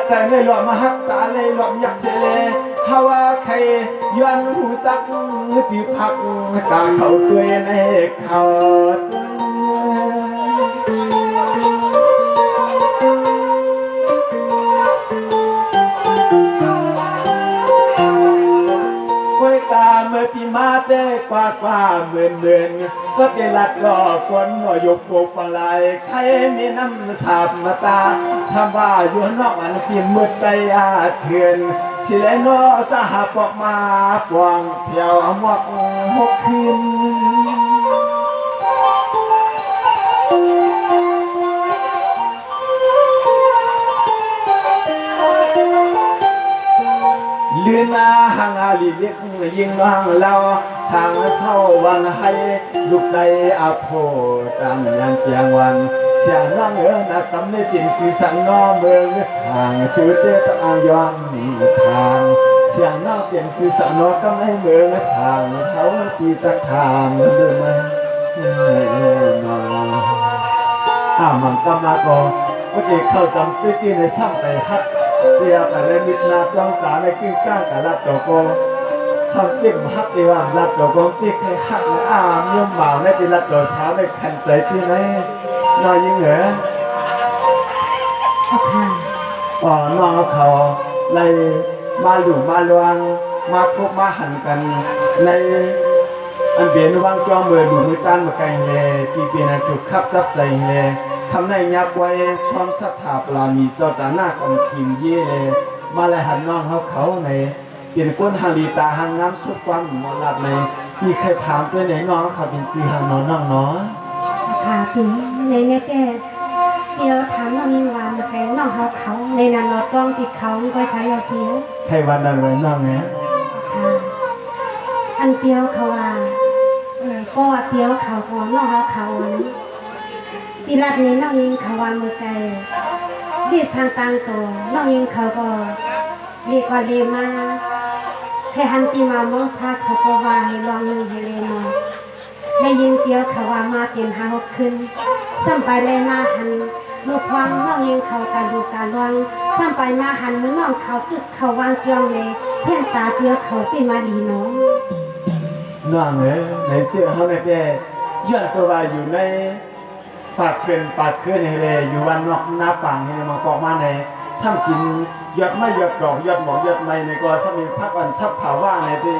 ใจไม่หลอมมาฮักตาเลยหลอมอยากเสเลฮาว่าใครย้อนหูสักที่พักกาเขาด้วยในเขาเมื่อปีมาได้กว่าหมื่นก็ได้ลัดรอคนหัวยกโปกปลายใครมีน้ำสาบมาตาสบายอยู่นอกอันปีมืดใจอาเถื่อนสิเลนอสหปอกมาปวงเที่ยวหมวกหกคืนเลือนาหางอาลีเล็กยิงวางเราทางเศร้าวันให้ลูกใดอาโพตามยังเพียงวันเสียงน้องนักกำในจินจีสังนอเมืองทางสุดเดตอ่างย้อนทางเสียงน้องเปลี่ยนจีสังนอกำในเมืองทางเขาตีตะขามเดินมามันกำลังก็ว่าจะเข้าจำตื้อในช่างแต่ฮัดเตียแต่เล่นมิดนาจ้องตาในกิ้งก้างแต่ละตัวโกช่างติ้มฮักดีว่าละตัวโกที่เคยฮักในย่อมเมาในที่ละตัวเช้าในขันใจที่ไหนน้อยยิ่งเหรอน้องเขาเลยมาหลู่มาลวงมาทุบมาหันกันในอันเบียนวางจอมือดูมือต้านมาไกลเลยที่เบียนถูกขับจับใจเลยคำในยักไว้ช้อมสัทธาปลามีเจ้าตาหน้าคำทีมเย่เลยมาเลยหันน้องเขาในเปลี่ยนก้นหางลีตาหางน้ำสุดความมอลัดในที่เคยถามตัวไหนน้องเขาเป็นจีหางน้องน้องค่ะพี่ในแก่เดียวถามน้องยิงวานใครน้องเขาในนั้นเราต้องติดเขาไปใครเราเดียวใครวันนั้นเลยน้องเนี่ยค่ะอันเดียวเขาว่าก็เดียวเขาของน้องเขาตีรัดนี้น้องยิงเขาวางมือไกลดีทางต่างตัวน้องยิงเขาก็เรียกว่าเรียมาแค่หันปีมามองซาเขาก็ว่าให้ลองนึงให้เลยมองได้ยินเดียวเขาว่ามาเปลี่ยนหาหกขึ้นซ้ำไปเลยมาหันเมื่อความน้องยิงเขาการดูการวางซ้ำไปมาหันเมื่อน้องเขาตึกเขาวางเกี่ยวเลยเพี้ยนตาเดียวเขาปีมาดีน้องในเสื้อเขาในแก่ย้อนตัวว่าอยู่ในปากเป็นปากขึ้นให้เลยอยู่วันนอกหน้าปังให้มาเกาะมาในช่างกินยอดไม่ยอดดอกยอดหมอกยอดไม้ในก็สมิงพักวันชับเผาว่าในที่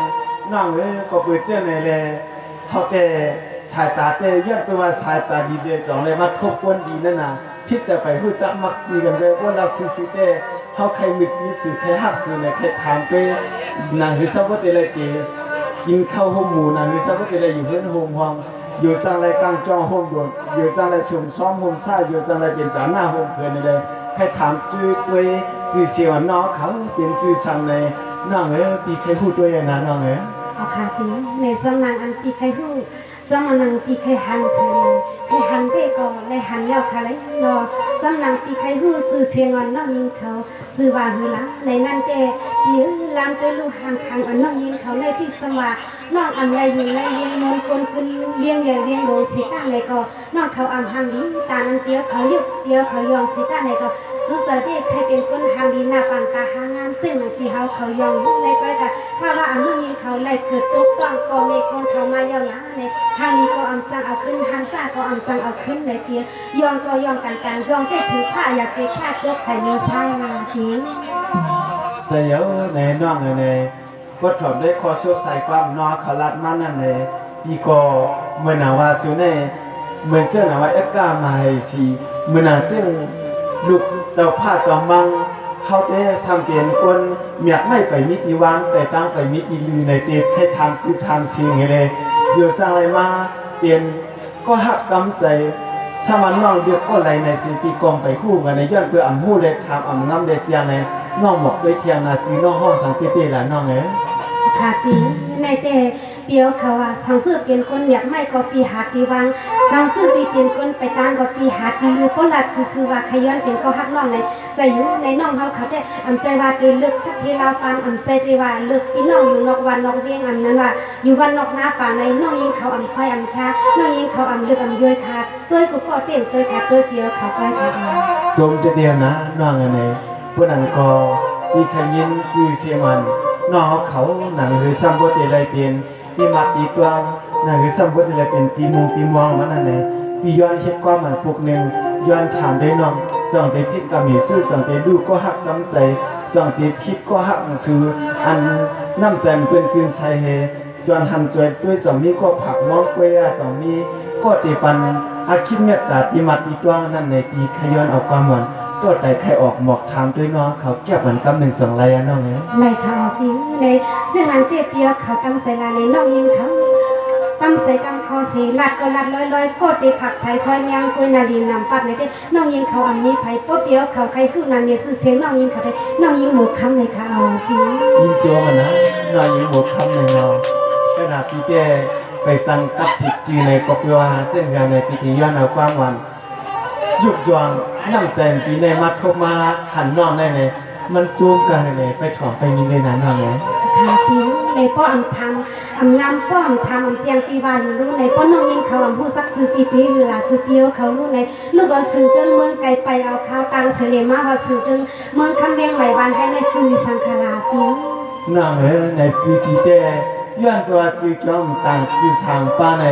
น้องก็เปิดเจ้าในเลยเขาแต่สายตาเตยอดตัวสายตาดีเดียจ่องเลยมาทบกวนดีนั่นน่ะพิจจะไปพูดจะมักซีกันเลยว่าเราซีเตเขาใครมิดมิสูใครหักสูในใครถามไปนางคือซับว่าเตเลยกินข้าวห้องหมูนางคือซับว่าเตเลยอยู่เพื่อนห้องห้องอยู่จังไรกลางจอห้องด่วนอยู่จังไรสุ่มซ้อมห้องซ่าอยู่จังไรเป็นตาหน้าห้องเพลินเลยให้ถามจื้อด้วยจื้อเสียวน้องเขาเป็นจื้อสั่งในน้องปีใครพูดด้วยนะน้องเอาค่ะพี่ในสำนักอันปีใครพูดสำนักปีใครหันเสียงใครหันไปก่อนเลยหันแล้วค่ะเลยรอสำนักปีใครพูดสื่อเสียงอ่อนน้องยิงเขาสื่อว่าหือละในนั้นแกยื้อลามตัวลูกห่างทางอ่อนน้องยิงเขาเลยที่สว่าน้องอันไรอยู่ไรเลี้ยงมงคลขึ้นเลี้ยงใหญ่เลี้ยงโดนสีตั้งเลยก็น้องเขาอ่ำห่างดีตานันเดียวเขายุบเดียวเขายองสีตั้งเลยก็สุดเสด็จใครเป็นคนห่างดีหน้าปังตาห่างงามซึ่งที่เขายองเลยก็จะถ้าว่าอันน้องยิงเขาไล่เกิดตกต้องก็มีคนเขามาเยาว์ละในทางนี้ก็อ่ำสั่งเอาขึ้นทางซ้ายก็อ่ำสั่งเอาขึ้นเลยเพียยองก็ยองกันยองได้ถือผ้าอยากไปฆ่าตกใส่เนื้อใช่มาทีจะเยอะในน้องในก็ถอดได้คอชุดใส่ความนอขลัดมันนั่นเลยอีก็เมื่อหนาว่าสุนัยเหมือนเจ้าหนาว่าเอ็กก้ามาให้สีเมื่อหนาเจ้าลูกเจ้าผ้าจอมบังเขาได้ทำเปลี่ยนคนเมียไม่ไปมิติวางแต่ตั้งไปมิติลือในเตียให้ทำซื้อทำสิ่งเลยเดี๋ยวสร้างอะไรมาเปลี่ยนก็หักกำใส่สมันน้องเดียวก็ไหลในสิ่งที่กองไปคู่กันในย้อนเพื่ออ่ำหูเลยทำอ่ำน้ำเดียจียในน้องหมกด้วยเทียงนาจีน้องห้องสังเกตหลานน้องค่ะปีในแต่เปียวเขาว่าสังสืบเป็นคนอยากไม่ก็ปีหัดปีวังสังสืบปีเป็นคนไปตามก็ปีหัดปีลือก็หลักซื่อว่าขย้อนเป็นก็หักน้องในใส่อยู่ในน้องเขาได้อำใจว่าเป็นเลือกสักทีเราฟังอำใจที่ว่าเลือกพี่น้องอยู่นอกวันนอกเวียงอำนั้นว่าอยู่วันนอกหน้าป่าในน้องยิงเขาอำค่อยอำชาน้องยิงเขาอำเลือกอำย้อยขาดด้วยก็เต็มด้วยขาดด้วยเดียวเขาไปขาดจมจะเดียวนะน้องอะไร พวกนั้นก็มีขยินคือเสียมันนอกเขาหนังคือซ้ำบทอะไรเป็นที่มาตีกลางหนังคือซ้ำบทอะไรเป็นตีมุงตีมองมันนั่นเองพี่ย้อนเฮ็ดความมันพวกหนึ่งย้อนถามได้น้องส่องได้พิษก็มีสู้ส่องได้ดูก็หักน้ำใสส่องได้พิษก็หักสู้อันน้ำใสมันเป็นจืนใสเฮจวนหันจวยด้วยสองนี้ก็ผักน้องกล้วยสองนี้ก็ตีปันอาคิดเมตตาตีมาตีกลางนั่นในตีขย้อนเอาความหวานตัวใจใครออกหมอกถามด้วยน้องเขาเก็บเหมือนกับ1-2ไรอะน้องเนี่ย ในข่าวที่ในซึ่งอันเตี้ยเปียเขาตำใส่ลาในน้องยิงเขาตำใส่กำคอสีลัดก็ลัดลอยๆก็ตีผักใส่ซอยยางกุยนาดีนำปัดในเด้น้องยิงเขาอันนี้ไผ่ป๊บเดียวเขาใครขึ้นนาเนี่ยซื้อเสียงน้องยิงเขาได้น้องยิงหมูคำในข่าวที่ ยิงโจมันนะน้อยยิงหมดคำเลยเนาะขณะพี่แกไปจังกับสิทธิ์จีในกบยวาซึ่งงานในพิธีย้อนเอาความวันยุบยองนั่งแซงปีในมัดเข้ามาหันน้องได้เลยมันจูงกันเลยไปถอนไปยินในนั้นน้องเลย ค่ะพี่ในป้ออำทำอำงามป้ออำทำอำเสียงปีวานรู้ในป้อน้องยิงเขาอำผู้ซักซื้อปีหรือล่ะซื้อเปียวเขารู้ในลูกเอาซื้อเดินเมืองไกลไปเอาข้าวตังเสลีมาว่าซื้อเดินเมืองคำเวียงไหวบานให้ในซื้อสังขารพี่ น้องในซื้อปีเตย้อนตัวซื้อจอมต่างซื้อทางป้าใน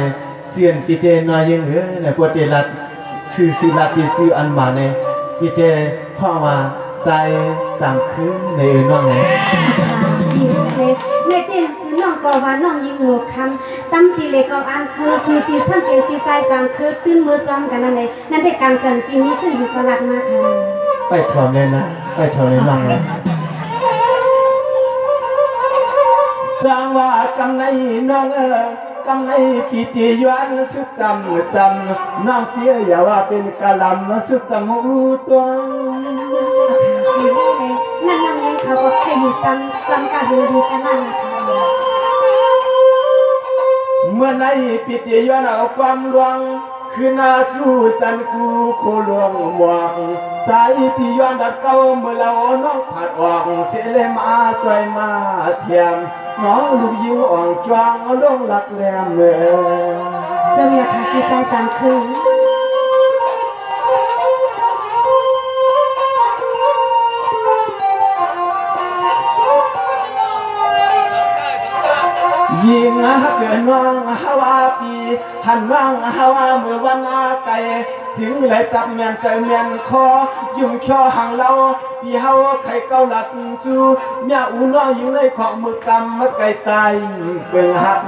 เสียนปีเตน้อยยิงในปวดเจรัดซื้อสิลัดที่ซื้ออันมาในปีเตพ่อมาใจจำคืนในน้องเลย ในเต้นจือน้องก็ว่าน้องยิงหัวคำตั้มตีเล็กก็อันคือซื้อปีซ้ำเป็นปีใส่สามคือตื้นมือจอมกันนั่นเลยนั่นได้การสั่นปีนี้ซึ่งอยู่ตลาดมาค่ะ ไปถอนเลยนะไปถอนเลยน้องเลยสร้างว่ากำในน้องกำในปีติยวนสุดจำน้องเพียอย่าว่าเป็นกะลำสุดจำหูตัว นั่นน้องยิงเขาบอกให้อยู่จำกันดีกันนั่นแหละค่ะ เมื่อในปิติยวนเอาความหลวงคือนาจูสันกูโคหลวงหมวกสายปิยวนดัดเก้าเมื่อเราน้องผัดออกเสียเลยมาจอยมาเทียมน้องลูกยิวอ่องจวงลงหลักแหลมเมื่อ เจ้าอยากหาปีใส่สามคืน ยิงเกินน้องฮาวาปีหันน้องฮาวาเมื่อวันอาไก่สิงไหลจับเมียนใจเมียนคอยุ่งช่อห่างเราปีเฮาไข่เกาหลัดจูเมียอูน้องอยู่ในของมือกำมาไก่ใจเปิงหัก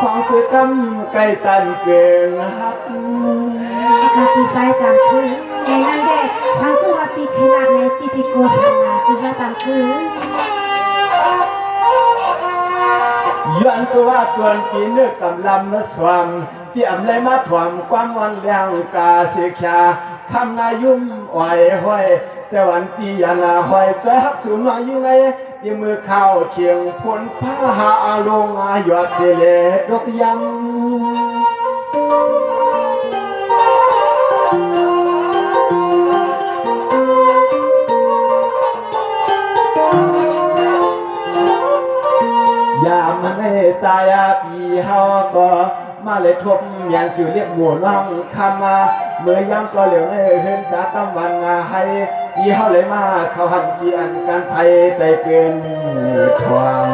ของเปิงกำไก่ใจเปิงหัก หาปีใส่สามคืนในนั้นได้ฉันซื้อว่าปีขนาดในปีติโกสันนาปีใส่สามคืน ย้อนตัวว่าส่วนปีเนื้อกำลำมาสวมที่อำเลยมาถ่วมความวันเลี้ยงกาเสียขาคำนายุ่มอ่อยห้อยแต่วันปียานาห้อยใจฮักสูงน้อยยิ่งไงยังมือเข้าเคียงผลผ้าหาลงหยอดเสลดกยังยามมันให้สายปีเฮาก็มาเลยทบเมียนสู่เรียกหมู่น้องคำมาเมื่อยังก็เหลียวในเห็นตาตำวันให้ปีเฮาเลยมาเขาหันปีอันการไทยไปเป็นทวง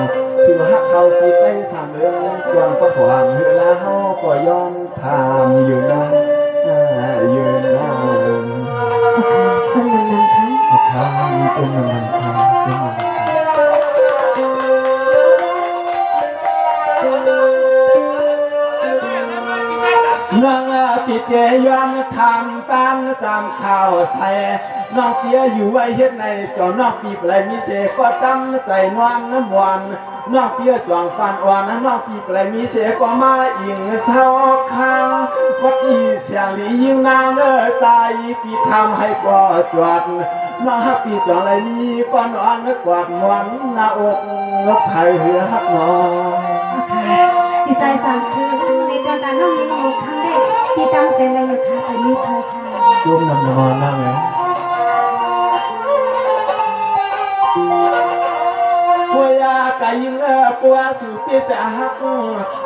สู่ฮักเขาปีไปสามเดือนกวางก็ถวงเฮือแล้วเฮาก็ย้อนทามอยู่นะอยู่นะ สมันนังค่ะ ขอข้ามจนมันคำจนมันน้องปิดเยยอนทำตามจำข่าวใส่น้องเปียอยู่ไว้เฮ็ดในจอน้องปีบไรมีเสก็ตำใส่นวลน้ำหวานน้องเปียจวงปานอ่อนน้องปีบไรมีเสก็มาอิงเศร้าข้างวัดอีเสียงหลียิงนางใจปีทำให้ก่อจวดน้องฮักปีจองไรมีก้อนอ่อนกวาดมวนหน้าอกงบไผ่เหือฮักน้อง ปีใส่สามคืนในตอนนั้นน้องยิงหัวคำได้ปีตั้มเสร็จแล้วอยู่ค่ะแต่มีเธอค่ะ จุ่มน้ำนอนนั่งเลยปัวยาไก่ยิงปัวสู่ปีจะหัก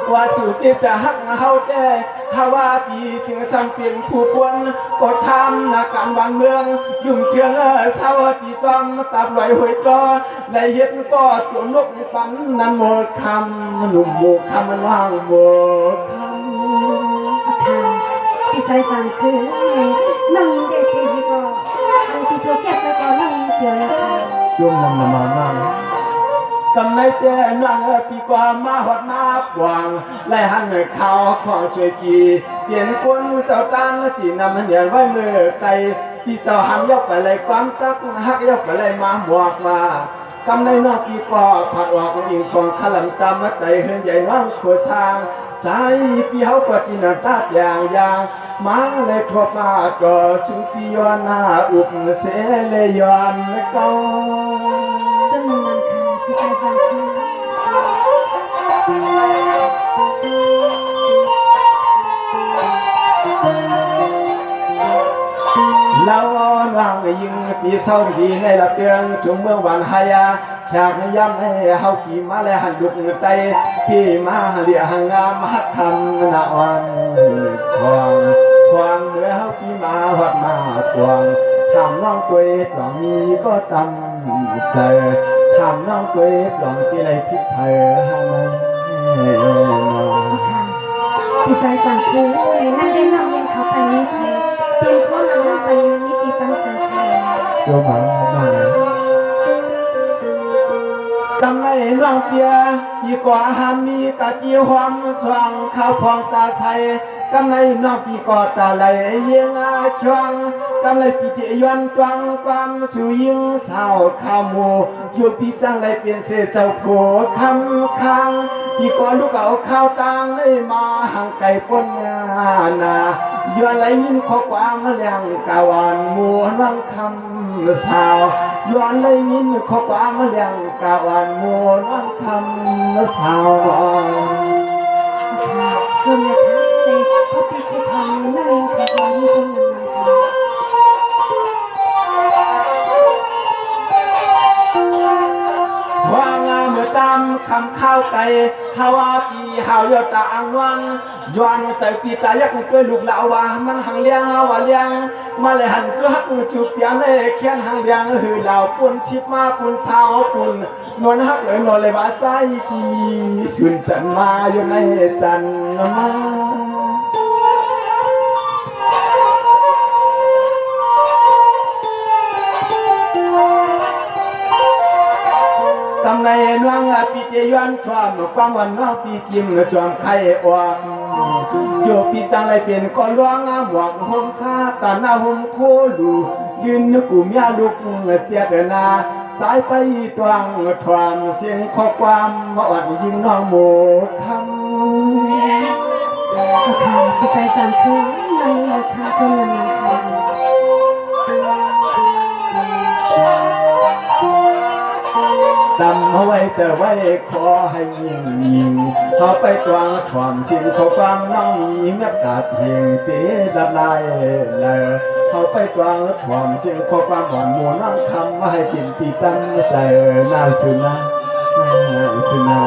ปัวสู่ปีจะหักเฮาได้ ถ้าว่าปีถึงสังเป็นผู้ควรก็ทำนาการวันเมืองยุ่งเทืองเศร้าตีจอมตับไหลหวยต่อในเฮ็ดก็ตัวนกปันนั้นหมดคำหนุ่มโบกคำมันว่างหมดคำพี่ชายสั่งคือนั่งเด็กที่ก็ทางพี่โจเก็บไปก็นั่งเกี่ยวเลยค่ะจุ่มนำมานั่งกำในแต่นั่งปีกว่ามาหอดมาบวางไล่หันเขาขอช่วยปีเปลี่ยนคนเจ้าตานสีนำมันเหียนไว้เมื่อไกลที่เจ้าหันยกไปเลยความตักหักยกไปเลยมาหมวกมากำในนอกปีกว่าผัดออกยิงของขลังตามมาใจเฮือนใหญ่น้องโคสร้างใจปีเขาปฏินันตาอย่างมาเลยทบมาจ่อสุติยอนาอุปเสเลยยอนเก้าสมุนังคาพี่ชายสั่งคือเราวางยิงปีเศร้าดีในละเตืองถึงเมื่อวันหายาอยากย้ำให้เฮาปีมาและหันดุกไตที่มาเรียหงามฮักคำนาวันควางเมื่อเฮาปีมาหอดมาควางทำน้องตัวสองมีก็ตำเจอทำน้องตัวสองที่ไรพิษเธอให้พี่ชายสั่งคือนั่งได้นั่งยังเขาไปนี่เพลเตรียมพร้อมนั่งไปนี่ปีปังสังเกตโจมาบ้างกำไรน้องเปียยี่กว่าหามีตาจีหวามสว่างข้าวพองตาใสกำไรน้องปีกอตาไหลเยียงอาชวงกำไรปีเจยวนตวังความสุยิงสาวข้าวหมูอยู่ปีจังไรเปลี่ยนเสเจ้าโผคำค้างปีกอลูกเอาข้าวตังได้มาห่างไก่ปนงานาย้อนไหลยินข้อความเลี้ยงกาวันมัวนังคำสาวย้อนไหลยินข้อความเลี้ยงกาวันมัวนังคำสาวสมเด็จพระพระปิฎกธรรมนั่งขบวนที่สมเด็จวางเมื่อตามคำข้าวไก่ฮาวาปีฮาวยอตาอังวันย้อนใจปีตายักษ์ตัวลูกลาวามันหังเลี้ยงว่าเลี้ยงมาเลยหันจุฮักจุเปียนเลยเขียนหังเลี้ยงหือเหล่าปุ่นชิบมาปุ่นสาวปุ่นนวลฮักเลยนวลเลยว่าใจปีสุนจันมาอยู่ในจันมาตำในน้องปีเจยวนความวันน้องปีจิมจอมไข่ออกโยปีจังไรเป็นก้อนร้องหมวกห่มซาตาหน้าห่มโคลูยืนนึกกูเมียลูกเจียดนาสายไปตวงทวามเสียงข้อความมาอ่อนยิงน้องโมคำพี่ชายสั่งคือนั่งคาสมนังคาตำเอาไว้เจอไว้ขอให้ยิงเขาไปตวงถ่วมสิ่งข้อความน้องมีเมื่อกาดเพลงเสียดับลายเลยเขาไปตวงถ่วมสิ่งข้อความหวานหมูน้องคำมาให้กินปีตั้งใจน่าสุนาสุนา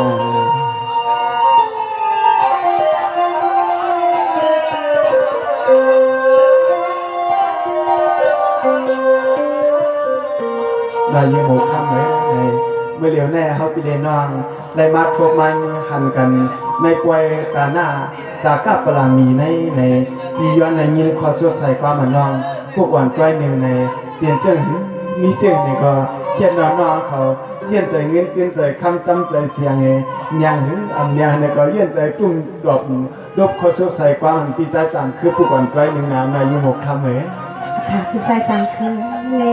ได้ยินหมูคำไหมเมื่อเร็วแน่เขาไปเรียนน้องได้มาพบมันหันกันในกวยตาหน้าจากกับปลามีในปีย้อนในยินขอสดใส่ความมันน้องพวกวันกวยหนึ่งในเปลี่ยนเจ้ามีเสียงนี่ก็เขียนน้องเขาเยี่ยนใจเงินเปลี่ยนใจคำตั้มใจเสียงยังหึงอันยังเนี่ยก็เยี่ยนใจตุ้มดอกดบขอสดใส่ความปีใจจังคือพวกวันกวยหนึ่งในยุหกคำเหรอพี่ชายสั่งคือใน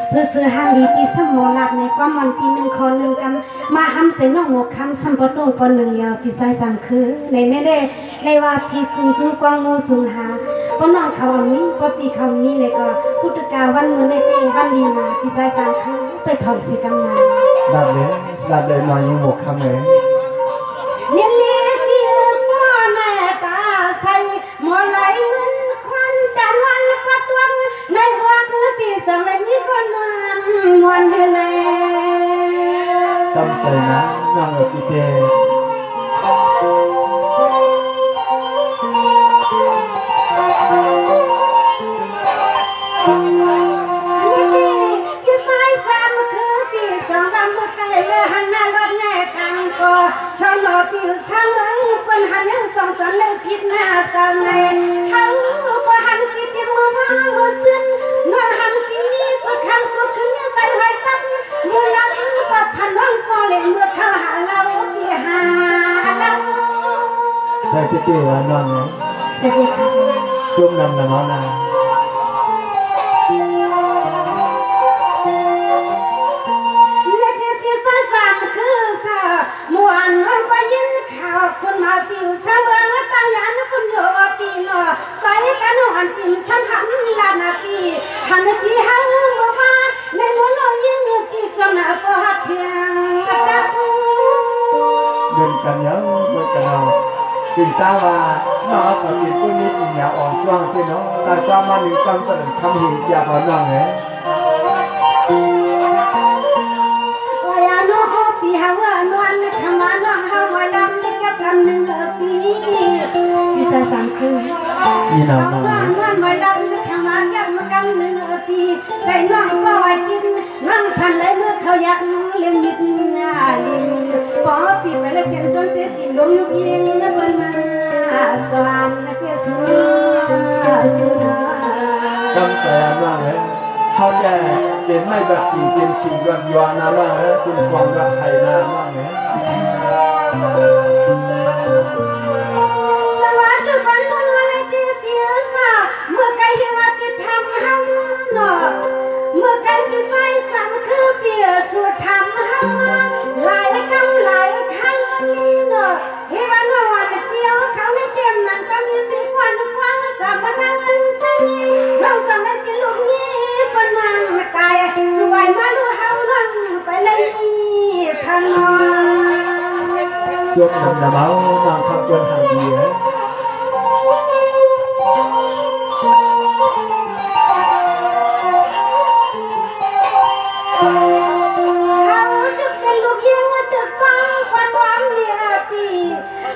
เพื่อซื้อห้างดีปีสมอลักในความวันปีหนึ่งคนหนึ่งกันมาทำเส้นนอกหมกคำสัมปตุปนหนึ่งเดียวพี่ชายสั่งคือในไม่ได้เลยว่าพี่สูงกวางโมสูงหาปนน้องเขาอันนี้ปปีเขานี้เลยก็พุทธกาวันมือในเตวันดีมาพี่ชายสั่งคือไปถอดสีกำนันดัดเลยนอนยุหกคำเหรอเนี่ยเลี้ยเดียวพ่อแม่ตาใส่หมอไหลเงินควันจันวันปัดวังในหัวปีสังเลยนี่ก็นานวันเฮเลจำใจนะน้องปีเต มื่อไกลเมื่อหันหน้ารถแง่กังก็ชนอผิวสร้างเมืองคนหันยังสองสอนเลยผิดหน้าสาวในทั้งก็หันผิดที่มือว่ามือซึ้งเมื่อหันปีนี้ก็ขังก็ขึ้นใส่ไว้ซ้ำมือนั้นก็พันน้องก็เลยเมื่อเขาหาเราที่หาเรา แต่ที่ตีว่าน้องเนี่ย สวัสดีค่ะ จุ่มนำน้องนา คือสาหมวนมันก็ยินข่าวคนมาปิวสะเมืองตายานคนโยปีนอไปกันหันปิมสังหันลานาปีหันปีหังเมื่อวานในมโนยินปีสนาปะเทียงตะ เดินกันเยอะเดินกันเอาถึงตาว่าน้องก็กินตัวนี้อีกอย่างอ่อนจ้วงที่น้องแต่จ้ามาหนึ่งกำก็ถึงทำหินเจียบน้องเนี่ย ปีหาว่านวลขมาน้องเฮาว่าดำได้กับลำหนึ่งปีปีสามคืน นี่น้อง น้องว่าดำขมากับมากำหนึ่งปีใส่น้องก็ไว้กินน้องพันเลยเมื่อเขาอยากเลี้ยงนิดนาลิมพอปีไปเลยเป็นต้นเสียสิลงยุบยิงนะเปิ้นมาสวรรค์เพื่อสุน กำแต่น้องเนี่ยเขาจะเป็นไม่แบบที่เป็นสิ่งย้อนย้อนนะน้องเนี่ยเป็นความรักไทยนะน้องเนี่ย สวัสดีวันวันวันที่เพียสาเมื่อไกลยังมาติดทำห้องนอเมื่อไกลที่ใส่สังคือเพียสุดทำห้องหลายกำหลายครั้งนอเฮวันวันเดียวเขาในเต็มนั้นก็มีสิควันควันสามนังอันตันเราสำเร็จเป็นลูกนี้เป็นมันกายสวยมาลูเฮาลังไปเลยพันนอ จุ่มนำน้องน้องคำจนหางดีเลย เฮาดึกเป็นลูกยิงดึกฟังกว่าความเดียปี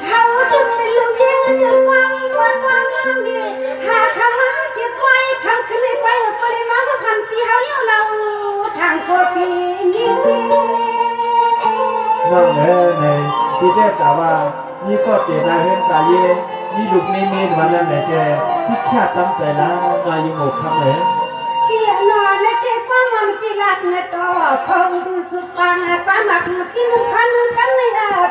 เฮาดึกเป็นลูกยิงดึกฟังกว่าความเดียหาคำมาเก็บไว้คำขึ้นไปปริมาณพันปีเฮาอยู่เราทางกว่าปีนี้ น้องเนี่ยในที่เรียกแต่ว่านี่ก็เจนาเห็นตาเย่นี่ลูกนี่มีวันนั้นไหนแกที่แค่ตั้งใจแล้วนายยังหมกคำเลย เกี่ยนอนและเก็บความมันปีลัดเนตอพงดูสุดฟังความหลักปีนึงคันกันใน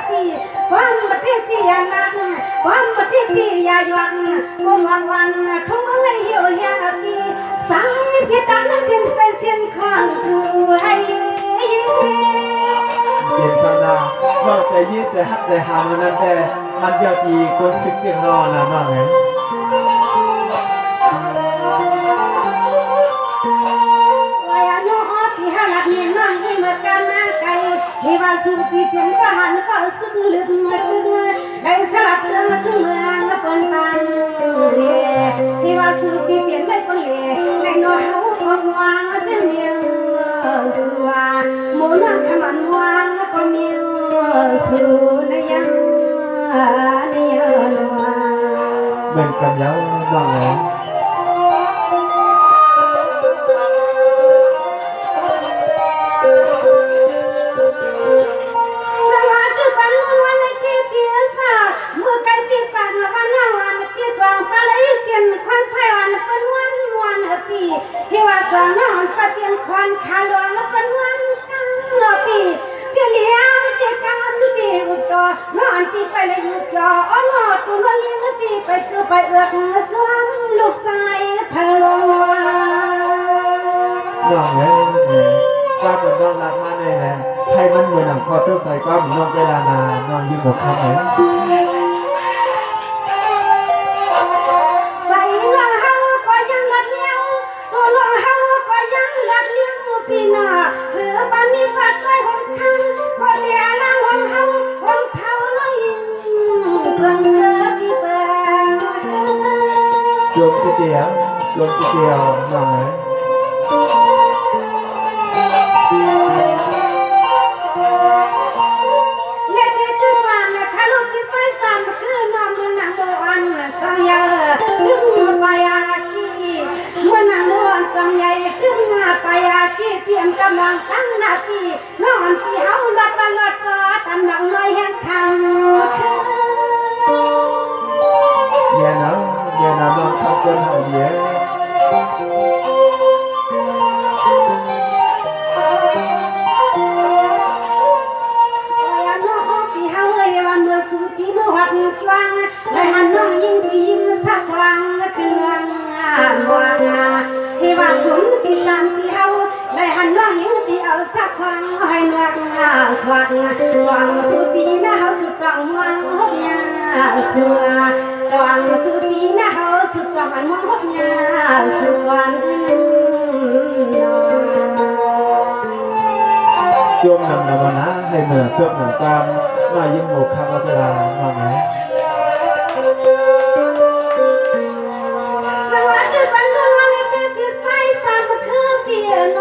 ปีความบัดเทปียานักความบัดเทปียาหยวนกุมวันทุ่งในเหี่ยวหยาปีสายพิตันเส้นใจเส้นข้างสวย เปลี่ยนชาวนาว่าใจยืดใจฮักใจหามนั้นแต่มันเดียวตีคนสิบเสียงนอนนะน้องเนี่ย ที่ว่าสุขีเพียงก็หันก็สุดลึกมาตึงได้สลับเรื่องถึงเมืองก็ปนตังที่ว่าสุขีเพียงได้ก็เล่ในน้อยเขาก็วางเส้นเดียวสัวหมุนขมันวางก็มีสู่ในยังนี่นัว เหมือนกันแล้วน้องเนี่ย ที่ว่าสอนนอนไปเปลี่ยนควันขาหลวงแล้วเป็นวันกันนอปีเปลี่ยนเลี้ยงเจ้าการปีอุจอ นอนปีไปเลยอุจออ้อนอตัวเลี้ยงปีไปตัวไปเอือกสวงลูกชายพะโล น้องเนี่ยว่าเป็นน้องรักมาเนี่ยนะให้มันเหมือนหนังคอเสื้อใส่ก็เหมือนน้องเวลานาน้องยืนหมกคำเลย ใส่เรื่องเฮาก็ยังรัดเลี้ยวตัวเรื่องเฮาก็ยังรัดเลี้ยวตัวปีหน้าเหลือปานมีกัดไว้หนข้างก็เดียนางหงเฮาหงเสาน้อยเบิ่งเด้อพี่เบิ่ง โยมก๋วยเตี๋ยวโยมก๋วยเตี๋ยวน้องเนี่ย เล็กๆด้วยบ้านนะถ้าลูกที่ใส่ซ้ำคือน้องมันนางโบอันสังยาดึงไปอากีมันนางโบอันสังยาดึงไปอากีเตรียมกำลังตั้งหน้าปีนอนปี นปีสามปีเฮาได้หันน้องหญิงปีเอาสักสว่างให้นวลสว่างหวังสุปีนะเฮาสุดหวังหวังหกยาสัวหวังสุปีนะเฮาสุดหวังหวังหกยาสัวจมนำนำนะให้เหมือนสวดเหมือนตามน้อยยิ่งโมคำเวลาน้องไหนสวัสดีบรรดาเล็กที่ใส่สามคือเปียโน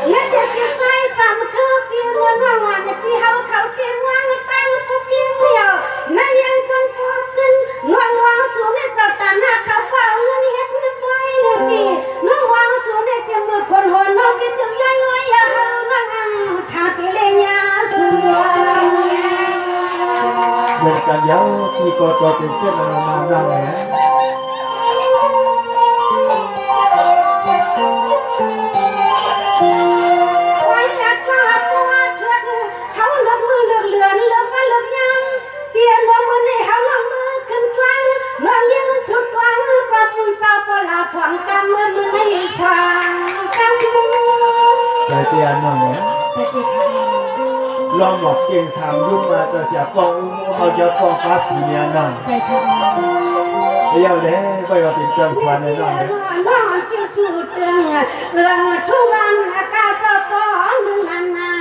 เล็กที่ใส่สามคือเปียโนน้องวันที่เฮาเขาเตียงวางตั้งปุ๊บเปียเดียวในยังคนพอขึ้นน้องวางสูงในเจ้าตาหน้าเขาเป่าเงินเฮ็ดนึกไว้เลยปีน้องวางสูงในเตียงมือคนหัวน้องเป็นเตียงย่อยว่าอย่าเฮาน้องทางที่เลญาสวยเหมือนกันเย้าที่กอดเป็นเส้นน้องน้องไหนสองกำมือในสองกำใจเตียนน้องเนี่ยลองบอกเก่งสามยุ่งมาจะเสียกองเขาจะกองฟ้าสีเนี่ยน้องเดี๋ยวเด้ไปว่าเป็นเครื่องสวรรค์น้องเนี่ยน้องพิสูจน์เรื่องทุกวันอากาศสองมึงนานา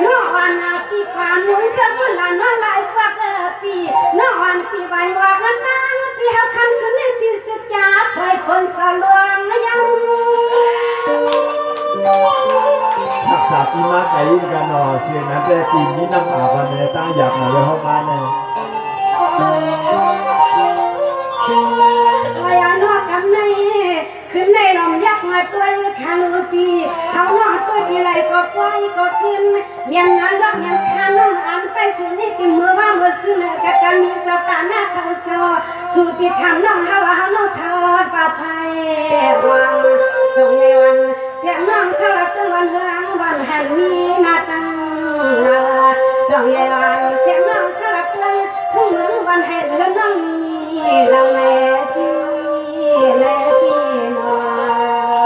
น้องวันปีผ่านมุ้งสมุนละน้องหลายกว่าปีน้องวันปีใบว่ากันนางปีเฮาคำขึ้นในปีสุดยาคอยคนสลวงยังสักษาปีมาไก่กันหนอเสียงนั้นแต่ปีนี้น้ำอาบเนี่ยตั้งอยากมาเลยเข้ามาเนี่ยวายนอกกำในขึ้นในลมยักษ์มาด้วยคานูปีเขานอกตัวทีไรก็ปล่อยก็กินเมียนงานดอกยังคาน้องอันไปสู่นี่กินมือว่ามือซื้อเลยกับการมีสตาหน้าเขาโซสู่ปิดทางน้องเฮาน้องทอดปลาไผ่วังส่งในวันเสียงน้องสลับตัววันเฮืองวันแห่งมีนาตังส่งในวันเสียงน้องสลับตัวทุ่งเมืองวันแห่งเฮืองน้องมีเราแม่พี่แม่พี่น้อ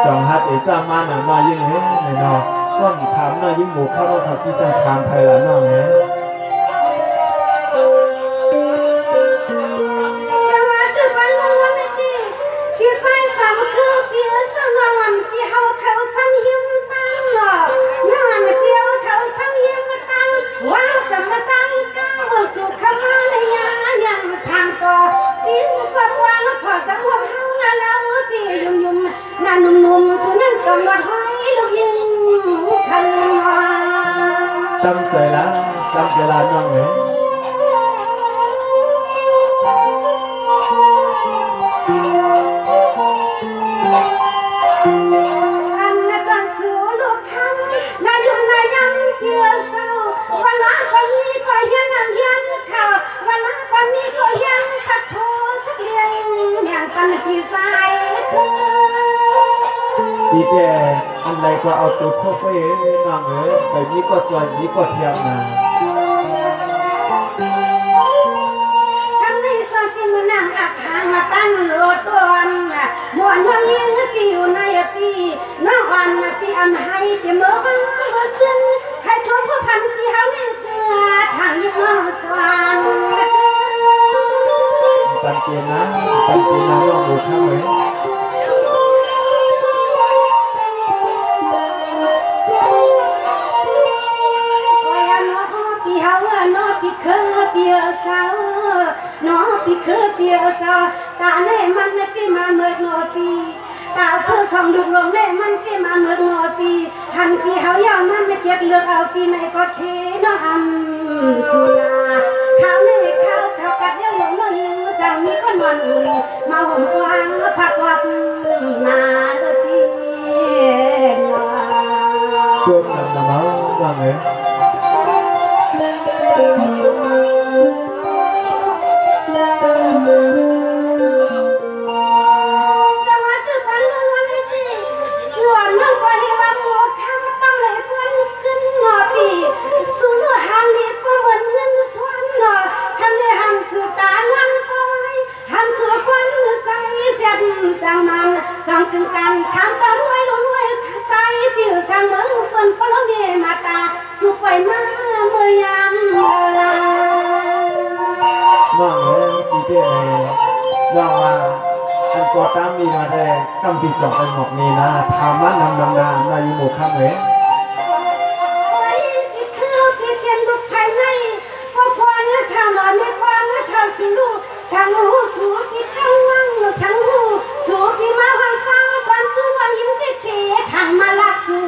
งจองฮัดเอซ่ามาหน่อยน้อยยิ่งเฮ้ยน้องน้องถามน้อยยิ่งหมูเข้าว่าเขาที่จะถามไทยละน้องเฮ้สวัสดีบรรดาวันนี้ที่ใส่สามคือเปียสนวันที่เฮาเขาสังหิมตั้งเนาะนั่นเปียเขาสังหิมตั้งว่าสมตั้งก้าวสุขมาในยังสานต่อปีนกว่าพอสังวเฮาละแล้วปียุ่มนั่นนุ่มๆสุนันตำรวจห้อยลูกยิงคันว่าตั้งใจละตั้งใจละน้องเฮ้อันนั้นเป็นสู่ลูกคำนายยุ่งนายยังเกี่ยวเศร้าวันละคนนี้ก็ยังนำเฮียนเขาวันละคนนี้ก็ยังสักโพสักเลี้ยงอย่างปันปีสายคือดีแต่อันใดก็เอาตัวเข้าไปน้องเฮ้ยแบบนี้ก็จอยนี้ก็เทียมนะทำในส่วนที่มือนางอักหางมาตั้งโลดตัวมวนว่าเลี้ยงปีอยู่ในปีน้องวันปีอันให้ที่เมื่อวันเมื่อซึ่งให้ทวงผู้พันปีเฮาเนี่ยเกิดทางยิ่งน้องสวรรค์ตั้งเกณฑ์นะตั้งเกณฑ์นะน้องหมูข้าวเฮ้ยปีคือเปียวเศร้าตาในมันในปีมาเมื่อโนปีตาเพื่อส่องดูลงในมันปีมาเมื่อโนปีหันปีเขายาวมันไม่เก็บเลือกเอาปีไหนก็เทน้องสุราเขาในเขากัดเลี้ยงหลงน้อยจะมีคนวันอุ่นมาห่มกวางผักวับนาตีช่วงนั้นนะน้องเฮ้ยจังมันสองถึงกันทำตอนรวย เตี้ยเลยลองว่าอันก่อตามมีมาได้กำที่สองเป็นหมอกนี้นะทามันนำนามาอยู่หมู่ข้ามเลย กินข้าวกินเย็นลูกภายในพอควรนะข้าวหน่อยไม่ควรนะข้าวสิลูกสังหูสูกินข้าววังสังหูสูกินมาหันฟังก่อนชูว่ายิ้มติดเขียทางมาลักสู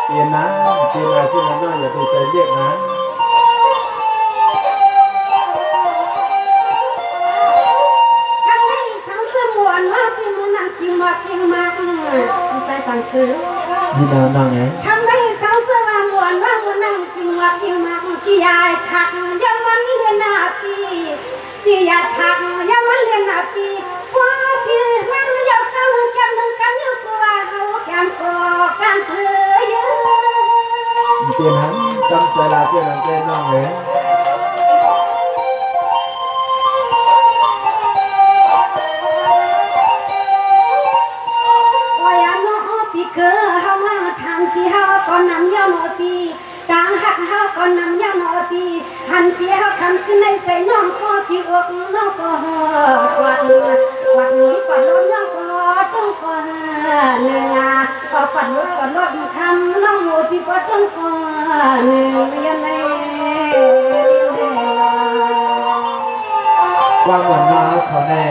เตียนนะเตียนนะซึ่งมันน่าอย่าไปใจเรียกนะ ข้างในสังเสมวนว่าพี่มันนั่งกินมากินมาพี่ใส่สังคือ นี่นานั่งไง ทำได้สังเสมวนว่ามันนั่งกินมากินมาพี่ยายทักยังมันเรียนหน้าพี่ยายทักยังมันเรียนหน้าว่าพี่นั่งยาวข้าวแก้มหนึ่งกันอยู่กว่าเขาแก้มกอกันเธอเยอะ เตียนหันจำใจลาเตียนหลังเตียนนั่งเลย ว่าอย่าโน้ปีเกอเฮามาทำที่เฮาก่อนนำยาโนปีต่างหักเฮาก่อนนำยาโนปีหันที่เฮาคำขึ้นในใส่น้องก็ที่อกน้องก็หอดวันนี้ปัดลมน้องก็ต้องก็เนื้อก็ปัดลมคำน้องโมที่ก็ต้องก็เนื้อยังไง วางเหมือนมาเขาแน่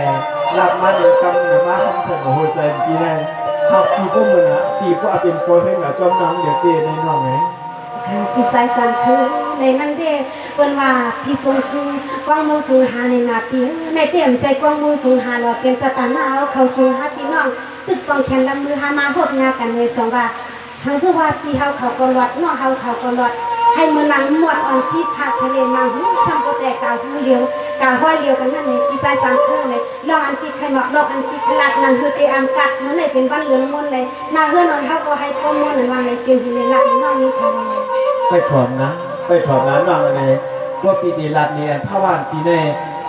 หลับมาเดี๋ยวกำเดี๋ยวมาทำเสร็จโอ้โหใจปีแน่หักปีก็เหมือนอ่ะปีก็เอาเป็นโกยให้กับจอมน้องเดี๋ยวเตียนในน้องไหม พี่สายสันคือในนั้นเด้เปิ้นว่าพี่ทรงสูงกวางมูสูงหาในนาปีในเตรียมใจกวางมูสูงหาเราเป็นสตาร์มาเอาเขาสูงหาพี่น้องตึกกองแขนลำมือหามาหดงากันในสองว่าสังสว่าพี่เฮาเขากลอดน้องเฮาเขากลอดให้มือนังหมวดอ่อนที่ผาเฉลยมังหูซ้ำก็แต่กาวหูเลียวกาวห้อยเลียวกันนั่นเองพี่สายสันคือเลยลองอันที่ไข่หมอกลองอันที่ขลัดนังคือเตอัมกัดมันเลยเป็นวันเหลืองมนเลยนาเฮือนนอนเฮาก็ให้ก้มมนนั่นว่าเลยเกี่ยวหูเลยลักน้องนี้เขา ไปถอดนะไปถอดนะน้องอะไรว่าปีดีรัดเนี่ยพระว่านปีแน่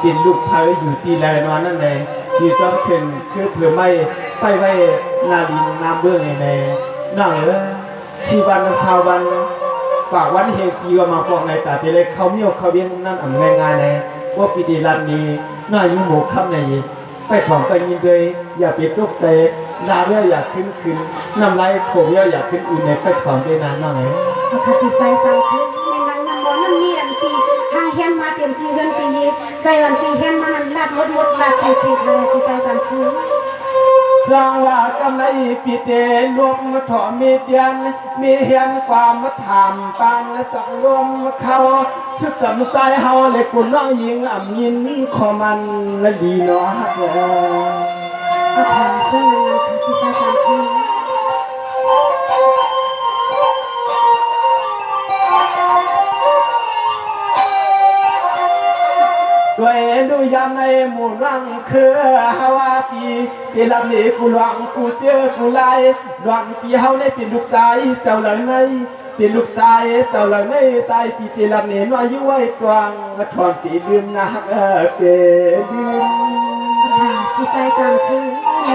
เป็นลูกไทยอยู่ตีแลนอนนั่นเองอยู่จอมเข็นคือเผื่อไม่ไปไว้นาดินน้ำเบื้องในน้องชีวันชาววันฝากวันเฮกีว่ามาบอกในตาเตเล็กเขาเมียวเขาเบี้ยงนั่นอ่ำง่ายๆในว่าปีดีรัดนี้น่ายุ่งหมกคำในไปถอดไปยินเลยอย่าเปียกตกใจลาเรื่ออยากขึ้นน้ำลายผมอยากขึ้นอื่นในไปถอนด้วยน้ำน้องไหน ข้าพี่ใส่สังคือในนั้นน้ำบ่อน้ำมีอันปีทางเฮียนมาเตรียมปีเฮือนปีใส่อันปีเฮียนมานั้นลาดมดลาดใส่ค่ะพี่ใส่สังคือ สร้างว่ากำไรปีเตรวมถอมีเตียนมีเฮียนความมาถามตังและสังรวมเขาชุดสำสายเฮาเลยกุนน้องยิงอ่ำยินขอมันและดีเนาะฮักเลย ก็ทำซึ่งนั้นค่ะพี่ใส่สังคือ ด้วยดูยามในหมู่รังคือฮาวาปีที่ลำนี้กูหลวงกูเจอกูไล่หลวงปีเฮาได้เป็นลูกใจเจ้าเหล่าในเป็นลูกใจเจ้าเหล่าในใจปีที่ลำนี้น้อยยุ่ยกวางมาถอนตีลืมนะฮักเกลืม ค่ะพี่ใส่สังคือใน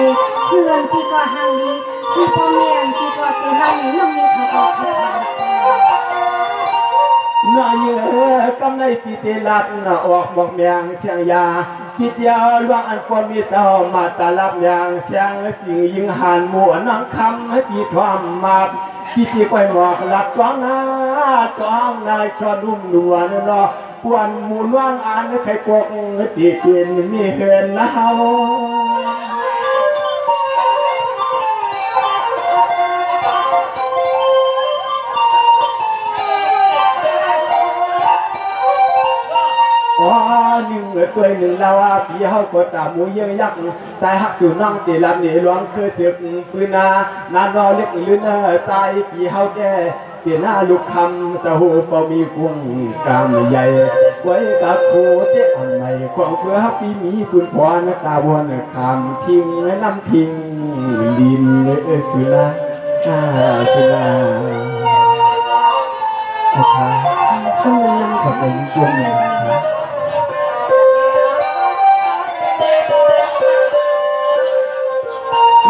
เสื่อนพี่ก็หังดีคือพ่อเมียนพี่ก็ตีหังน้องมีเขาออกให้ทำ น้อยกำในปีเตลัดออกบอกเมียงเสียงยาคิดยาวลวงอันควรมีเจ้ามาตาลับอย่างเสียงสิ่งยิงหันหมู่น้องคำให้ปีทอมมาพี่ที่ก้อยหมอกหลักกองนาชอดุ่มนวลเนาะปวนหมู่ล่วงอันไข่กกตีเกียนมีเหินแล้ว หนึ่งตัวหนึ่งลาวาปีเฮาก็ตามมูเยี่ยงยักษ์ใจหักสู่น้องตีลำนี่หลวงคือเสือกปืนนานรอเล็กลื่นใจปีเฮาแก่เปลี่ยนหน้าลูกคำจะหูปมีกุ้งกามใหญ่ไว้กับโคเจ้อันใหม่ของเพื่อปีมีคุณพรตาวนคำทิ้งน้ำทิ้งดินสุนาสุนานะครับ สมุน ขอบใจยิ่งยวงหนึ่งนะครับ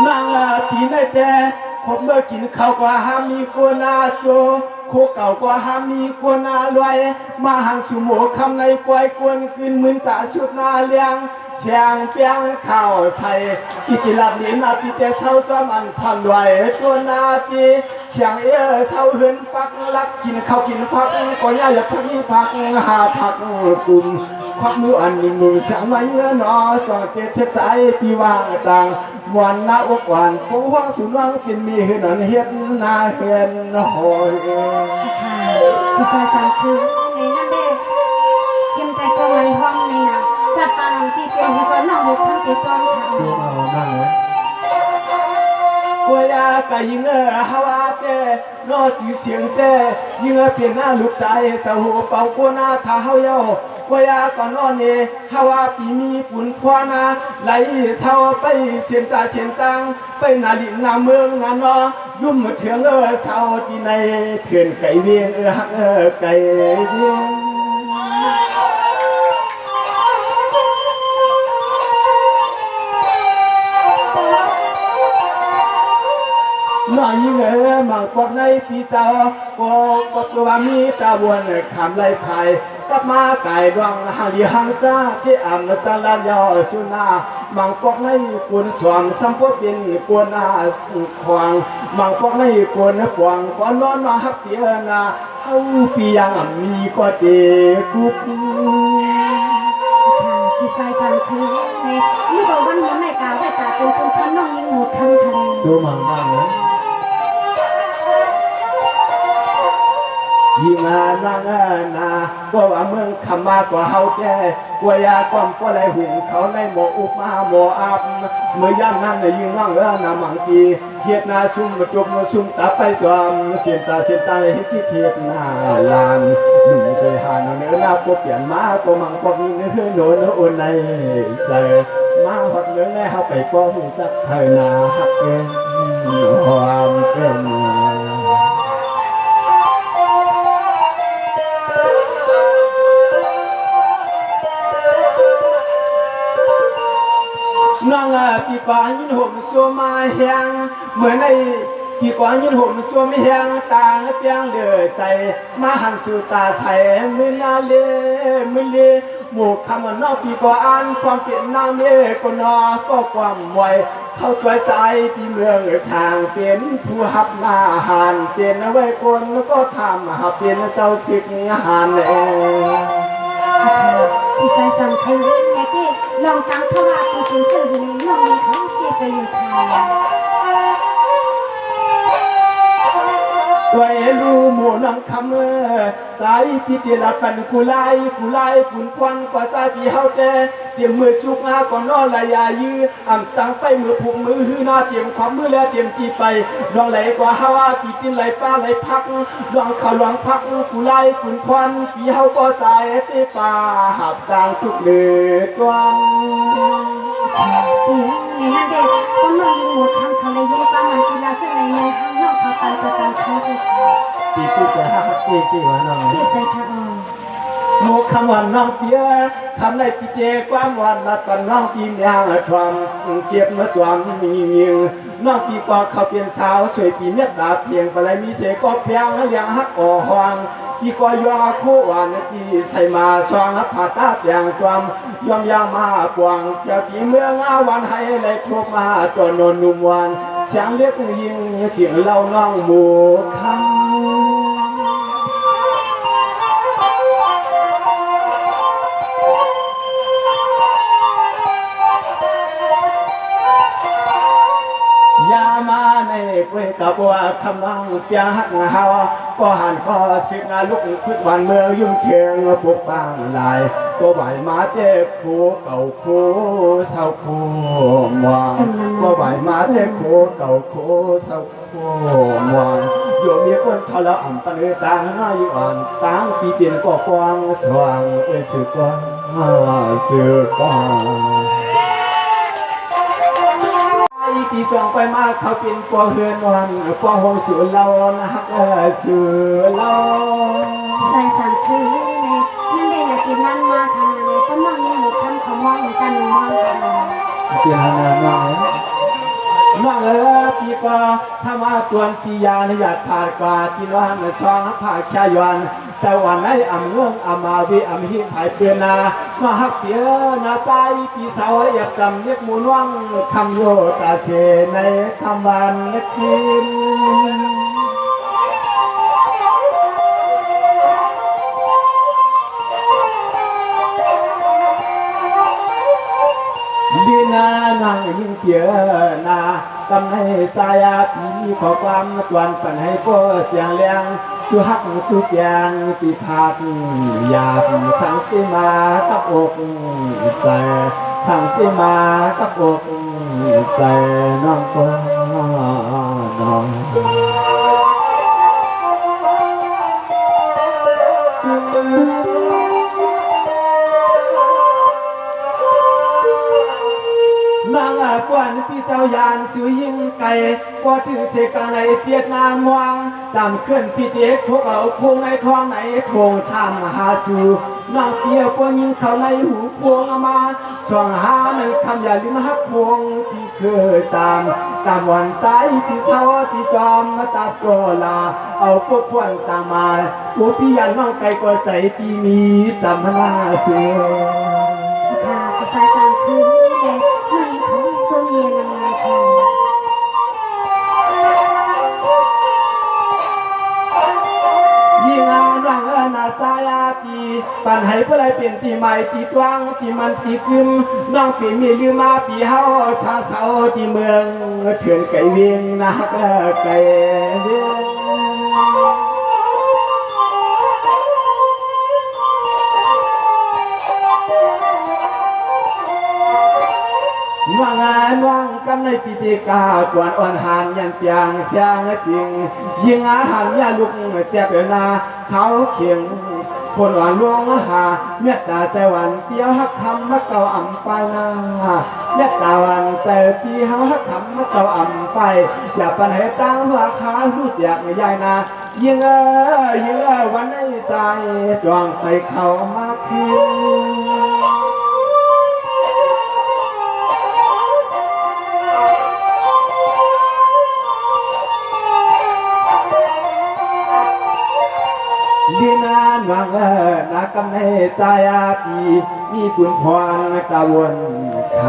นางปีในแต่คบ เมื่อกินข้าวก็ห้ามมีกัวนาโจโคเก่าก็ห้ามมีกัวนาลอยมาหันสุโมคำในกวยกวนกินมึนตาชุดนาเลี้ยงเชียงเปียงข้าวใส่อิติลับนี้นาปีเตเศร้าจอมันสั่นไหวตัวนาปีเชียงเศร้าเหินปักลักกินข้าวกินผักก็ย่าอยากพักนี้ผักหาผักกลุ่มควักมืออันหนึ่งมือสั่งมาเยอะหนอจอดเก็บเทปสายปีวางต่างมวนนาอกหวานผู้ห้องสุนวังกินมีหืนอันเฮ็ดนาเฮ็ดหอย ค่ะพี่ชายสามคือในนั่นเด้เก็บใจก็ไม่ห้องในน่ะจัดปานังที่เป็นให้ก็น้องบุกทั้งเจ็ดจอมค่ะ ซูมเอานั่งเลยกัวยากะยิงฮาวาเตนอจีเสียงเตยิงเปลี่ยนหน้าลูกใจสะหูเป่ากัวนาท้าเฮาเยากัวยาก่อนนอนเนฮาวาปีมีปุ่นควานาไหลเศร้าไปเสียนตาเสียนตังไปนาดินนาเมืองนานอยุ่มเถืองเศร้าที่ในเถื่อนไก่เวียงฮักไก่เวียงน้อยยิงมังปอกในปีเจ้าก็ตัวมีตาวนขามไหลไผ่กลับมาไก่ดวงหาลีหังจ้าที่อ่ำจันลานยอสุนามังปอกในกวนสวมสัมพเป็นกวนอาสุขวางมังปอกในกวนปวงก่อนนอนมาฮักเตียนาเฮาปียังมีก็เตกุกพี่ชายสามคือในนี่บอกวันนี้ในกาวได้ตาเป็นคนพันน้องยิงหมดทั้งทะเล ซูมังบ้างเลยยิงนางนาก็ว่าเมืองคำมากว่าเฮาแก่กวยาความก็ไหลหุ่นเขาในหมออุปมาหมออับเมื่อย่ำนั้นยิงนั่งนามังกีเฮ็ดนาซุ่มจบซุ่มตาไปสวมเสียนตาเฮ็ดที่เทียบนาลานหนุ่มสวยหานเนื้อหน้าก็เปลี่ยนมาก็มังก็มีเนื้อโนนโอนในเจอมาหดเนื้อแล้วเฮาไปก็หูสักเธอนาฮักเกินความเกินน้องปีก่อนยินห่มจัวมาแหงเหมือนในปีก่อนยินห่มจัวไม่แหงต่างเปียงเดือใจมาหันสู่ตาใสมือนาเลมือเลหมู่คำนอกปีก่อนอ่านความเปลี่ยนนางเลก็นอก็ความไวเข้าช่วยใจที่เมืองสร้างเป็นผู้หับหน้าหันเป็นไว้คนแล้วก็ทำหับเป็นเจ้าศึกหันเองพี่ชายสามคือในที่ลองจังเพราะว่าคุณเป็นเจ้าอยู่ในน้องเขาเกี่ยวกับอยู่ค่ะตัวลูหมู่น้องคำสายพิธีละกันกุไลปุ่นควันกว่าใจพี่เฮาแต่เตรียมมือชุกงาก่อนนอนละยายื้ออ่ำจังไปมือผูกมือหื้อหน้าเตรียมความมือแล้วเตรียมจีไปลองไหลกว่าฮาวาปีกินไหลป้าไหลพักลองข่าวลองพักกุไลปุ่นควันพี่เฮาก็ใจเตป่าหับกลางทุกเดือดวันในนั่นเด็กก็น้องยิงหมดทั้งทะเลยิ่งป้ามันกีฬาเส้นในเมืองทั้งนอกเขาการจัดการเขาด้วยปีกูจะหักปีว่าน้องพี่ใจค่ะโมคำวันน้องเปียคำในปีเจความวันนัดปันน้องปียางความเก็บมาจวมมีเงียงน้องปีกว่าเขาเปลี่ยนสาวสวยปีเม็ดดาเพียงไปเลยมีเสกก็เพียงเลี้ยงฮักอ่อหวงปีก็ยอคู่วันปีใส่มาสว่างผ่าตาเพียงจวมยอมยามากวางเจ้าปีเมืองวันให้เลยทุกมาจนนนุ่มวันเสียงเรียกยิงเสียงเล่าน้องหมูคำยามาในกวยกับว่าคำลังเปียหักเฮาก็หันก็สิงาลุกพึกวันเมืองยุ่งเชียงปุกบางลายก็ไหวมาเจ็บคูเก่าคูเศร้าคูมัวก็ไหวมาเจ็บคูเก่าคูเศร้าคูมัวโยมมีคนทะเลาะอ่ำตันตาหน้าอยู่อ่อนตั้งปีเปลี่ยนก็กว้างสว่างสืบกว้างสืบกว้างปีจองไปมาเขาเป็นปอเฮือนวันปอหงสือเรานะฮะสือเราใส่สามคือในนั่นเด็กอยากกินนั่นมาทำอะไรก็น้องยิงหมดทั้งเขามองเหมือนกันมองกันเปลี่ยนหน้าหน้า น้องปีก็ถ้ามาตวนปียาในหยาดผ่านกว่าที่ร้านซองผ่าแค่ยวนแต่วันไหนอ่ำเงื่องอ่ำมาวิอ่ำหิมหายเปลี่ยนนามาฮักเปียนาใจปีสาวอยากจำเรียกมูน้องคำโยตาเสในคำวันและคืนดีนานั่งยิ่งเปียนากำให้สายาปีขอความตวนปันให้พ่อเสียงเลี้ยงชูฮักชูแกงปีพาดอยากสังติมากับอกใจสังติมากับอกใจน้องก็น้องนางกวนพี่เจ้ายานสุยิงไก่พอถึงเสกในเจียดนามวางจำขึ้นพี่เด็กพวกเอาพวงในท้องในทงทำหาสูนางเปียพวงยิงเขาในหูพวงมาช่วงหาในคำอย่าลืมฮักพวงพี่เคยจำวันใจพี่เศร้าพี่จอมมาตาโกลาเอาพวกควันตามมาผู้พี่ยันน้องไก่ก็ใจพี่มีจำหน้าสูค่ะภาษาสังคืนเลยไม่ของโซเยนมาค่ะยิ่งอารังนาตายาปีปันให้เพื่อไรเปลี่ยนที่ใหม่ที่ตวงที่มันที่กึมน้องปีมีลืมมาปีเฮาสาเสาที่เมืองเถื่อนไก่เวียงนักไก่เวียงว่างานว่างกำในปีติกากวนอ่อนหานยันเปียงเสียงจริงยิงอาหารยาลุกแจ็บนาเขาเขียงคนหวานลวงหาเม็ดตาใจหวานเปียวฮักคำมะเก่าอ่ำไปนาเม็ดตาหวานใจปีเฮาฮักคำมะเก่าอ่ำไปอย่าปันให้ตั้งหัวขาลูกอยากใหญ่นายิงยิงวันในใจจวงไปเข้ามาคืนดีนานวังนักกำในสายาปีมีปุนพรกะวนค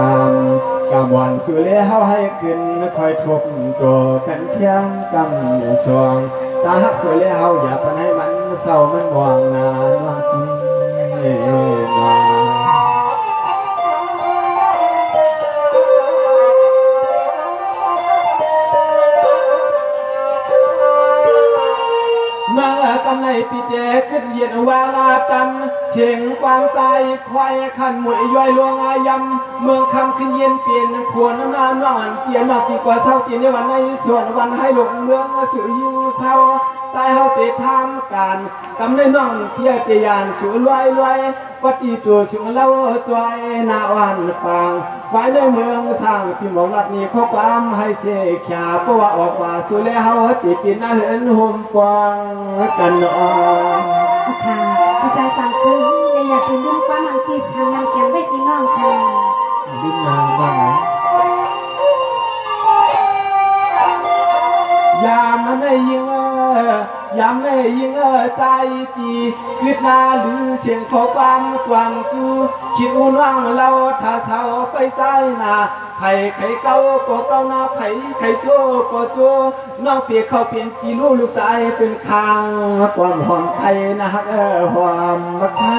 ำกะมวนสุเลเฮาให้ขึ้นคอยทบตัวกันเพียงกำสวงตาฮักสุเลเฮาอย่าพันให้มันเศร้ามันวางนานวังนนางกำในปีเจขึ้นเย็นวาลากันเชียงกวางใจควายขันหมวยย่อยลวงอายำเมืองคำขึ้นเย็นเปลี่ยนขวนนานนอนเปลี่ยนนอกปีกว่าเศร้าจีในวันในส่วนวันให้หลงเมืองสุยิงเศร้าใจเฮาเตะทำการกำในน้องเพียเตียนสูรวยปฏิตัวสูงเล่าจอยนาวันปังไว้ในเมืองสร้างพิมพ์รัฐนี้ข้อความให้เสียขาเพราะว่าออกว่าสุเลเฮาติดปีนเหินห่มกวางกันนอนค่ะภาษาสังคืนเลยอยากเป็นเรื่องความอังกฤษทางนำแกงไว้พี่น้องค่ะดิ้นนางบ้างยามมันได้ยิงยามได้ยิงใจปีคิดนาหรือเสียงขอความกวางจูคิดอุ่นว่างเราถ้าเศร้าไปใส่นาไข่เก่าก็เก่านาไข่โจ้ก็โจ้น้องเปียกเขาเปลี่ยนปีลูกชายเป็นคางความหอมไข่นะฮะความไข่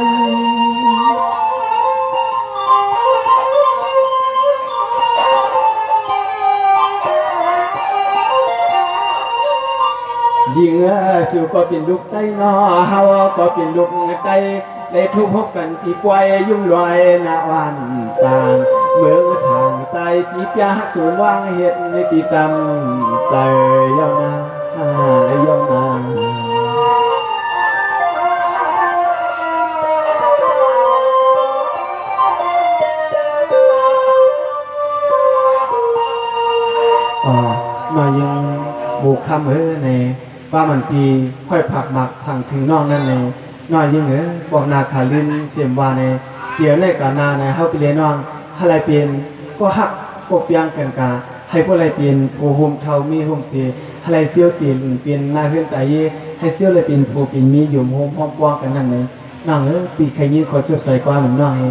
ยิงสู่ก็เป็นลูกไตนอเฮาก็เป็นลูกไตได้ทุกพบกันที่ปวยยุ่งลอยนาวันต่างเมืองสางใจปีเปียหักสูนวางเห็ดในปีตำใจเย้านาเย้านามายังบุกคำในว่ามันปีค่อยผักหมักสั่งถึงน้องนั่นเลยน้อยยิ่งบอกนาขาลินเสียมวาในเดี๋ยวในกานาในเฮาไปเรียนน้องอะไรเป็นก็หักก็เปียงกันกา ให้ผู้ไรเปลี่ยนผู้ห่มเทามีห่มสีอะไรเซี่ยวเปลี่ยนหน้าขึ้นตายให้เซี่ยวเลยเป็นผู้เป็นมีอยู่ห่มพร้อมป้องกันนั่นเลยน้องปีใครยินขอสุดใส่กว่าเหมือนน้องให้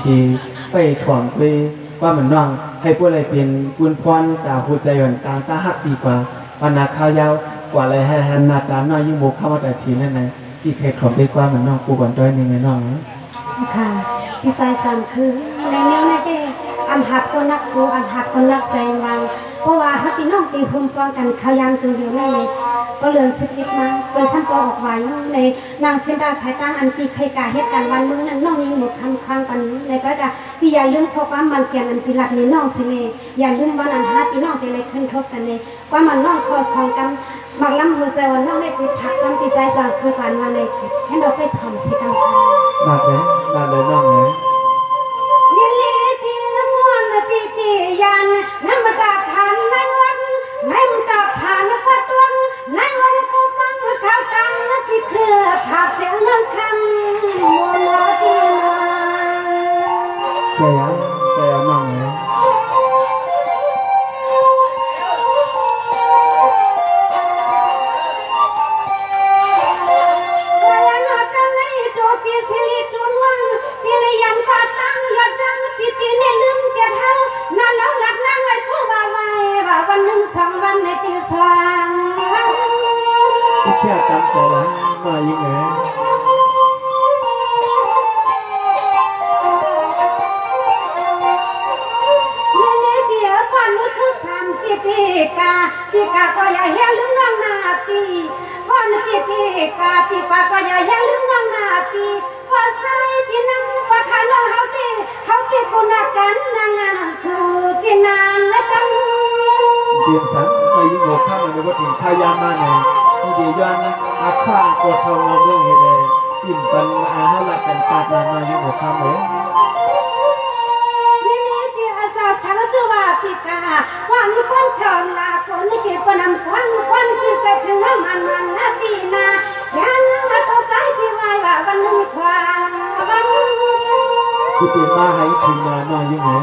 ดีๆไปถ่วงไปว่าเหมือนน้องให้ผู้ไรเปลี่ยนกุนพรตาผู้ใส่หย่อนตาตาหักดีกว่าวันนาข้าวยาวกว่าอะไรให้หน้าตาน้อยยิ่งโบกเข้ามาแต่สีนั่นเลยปีใครถ่วงได้กว่าเหมือนน้องกูก่อนด้วยหนึ่งไงน้องค่ะที่ใส่ซ้ำคือในแนวนั้นเด้อันหักคนนักกูอันหักคนนักใจวางเพราะว่าฮักพี่น้องตีคุมป้องกันเขายางตัวเดียวนั่นเลยก็เลื่อนสกิดมาเป็นชั้นปอออกไว้ในนางเส้นดาสายตั้งอันตีใครกาเหตุการณ์วันมื้อนั้นน้องยิงหมดคำครั้งกันในก็จะพี่อย่าลืมพบว่ามันเกี่ยนอันพิลักในน้องสิเลอย่าลืมวันอันหาพี่น้องไปเลยขึ้นทบกันเลยว่ามันน้องคอซองกันบางลำหัวใจวันน้องได้ติดผักซ้ำตีใจจางคือการมาในคิดให้เราไปผ่อนสิกังคามาเลยน้องเลยนี่ลีที่มวนปีติยันน้ำมันตาผ่านในวันในมันตาผ่านวัดวังในวันกูฟังข่าวดังที่คือผ่าเสียงน้ำคำมัวที่เสียน้องเลยแค่จำใจละมายิ่งเลยนี่เดี๋ยวก่อนนี่คือสามปีกาก็อย่าเฮียลืมน้องนาปีก่อนปีกาก็อย่าเฮียลืมน้องนาปีว่าใส่พี่น้ำว่าขาน้องเขาปีกุนักกันนางงานสู่พี่นานและกันเดียนสันมายิ่งหัวข้ามในวัดถึงข้ายามาเนี่ยที่เดียย้อนอาข้างกดทองเราเรื่องเหตุเลยอิ่มปันอาหารหลักกันตาดมายิ่งหัวข้ามเลยนี่ที่อาสาสารสุวาปิกาวันคนเถิงลาคนนี่เก็บปนำคนที่เสร็จถึงมันนะปีนายันมาตัวสายพี่ไว้ว่าวันนึงสว่างวันคือเป็นมาให้ถึงมาหน่อยยิ่งเหรอ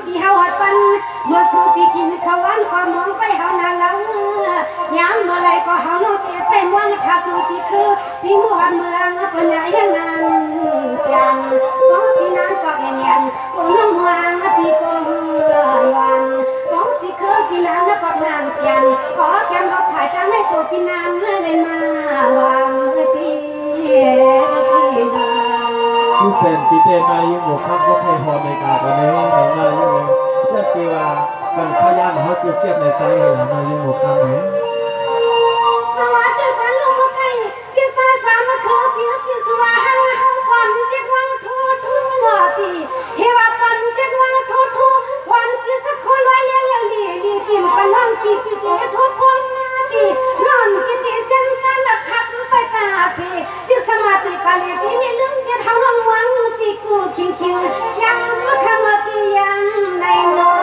พี่เฮาหัดปันเมื่อสู่พี่กินข้าวหวานความมองไปเฮานาเล่ายามเมื่อไรก็เฮาโนเตไปม่วงข้าสู่พี่คือพี่มวนเมืองปัญญาอย่างนั้นเปียงต้องพี่นั้นก็เงียนก็น้องวางพี่ก็วันต้องพี่คือพี่นั้นก็นานเปียงขอแก้มเอาผ่ายจังให้ตัวพี่นั้นเลยมาวางพี่คือเซนปีเตมายิ่งหัวข้ามก็ใครพอในกาตอนนี้ในหน้ายิ่งเลยเรื่องที่ว่ากันข้ายานเขาเจี๊ยบในใจเลยหน้ายิ่งหัวข้ามเลยสวัสดีค่ะลุงมาไก่กิสาสามมาคือพี่สว่าหังหังความที่เจ็ดวังทูหน่อปีเฮว่าความที่เจ็ดวังทูวันพี่สักคนไว้เลี้ยงลีปีมปนน้องจีพี่เดทุกคนปีนอนพี่เดเส้นจันดักขับไปตาสีพี่สมาธิกาลีพี่มีเรื่องเกี่ยวกับน้องวังปีกูคิงยังมาคำว่าพี่ยังในน้อง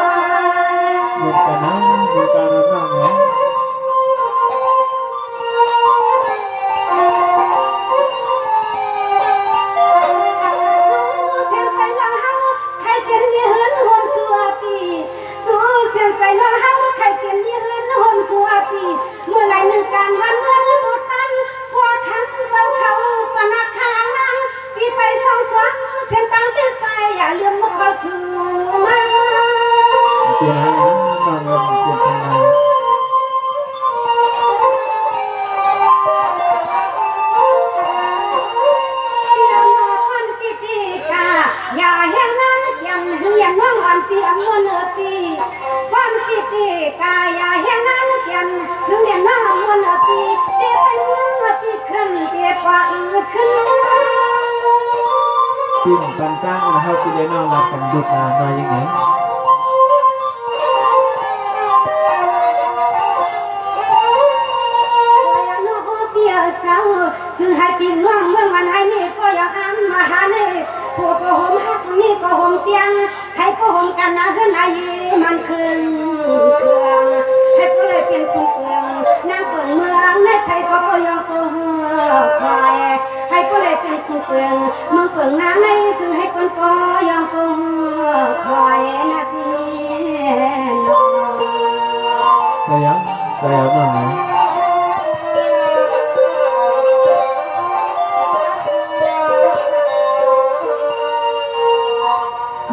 เหมือนกันนะเหมือนกันนะน้องเหรอเมื่อไรหนึ่งการวันเมื่อดูตันพวกขันเสาเขาปนักขาลังพี่ไปสองสวงเส้นตังที่ใส่อย่าลืมมุขสูมาเจ้าน้องเงินเจ้าชายอย่าเห็นนั้นยังน้องวันปีอันวันเนื้อปีวันปีตีกาอย่าเห็นนั้นยังน้องวันเนื้อปีเดี๋ยวไปเมื่อปีขึ้นเดี๋ยวกว่าขึ้นปิ้งปันตั้งนะครับที่ได้น้องรับกันดุดมาอย่างไงซึ่งให้ปีน้องเมื่อวันให้นี่ก็ยังอ้ำมาหาเนี่ยพวกก็ห่มหักนี่ก็ห่มเตียงให้ก็ห่มกันนะขึ้นไอ้มันคืนเครื่องให้ก็เลย เป็นคนเมืองนางเปิดเมืองในใครก็บ่ยอมโกหกคอยให้ก็เลยเป็นคนเมืองเมืองเปิงนางในซึ่งให้คนก็ยอมโกหกคอยนะพี่น้อง saya mana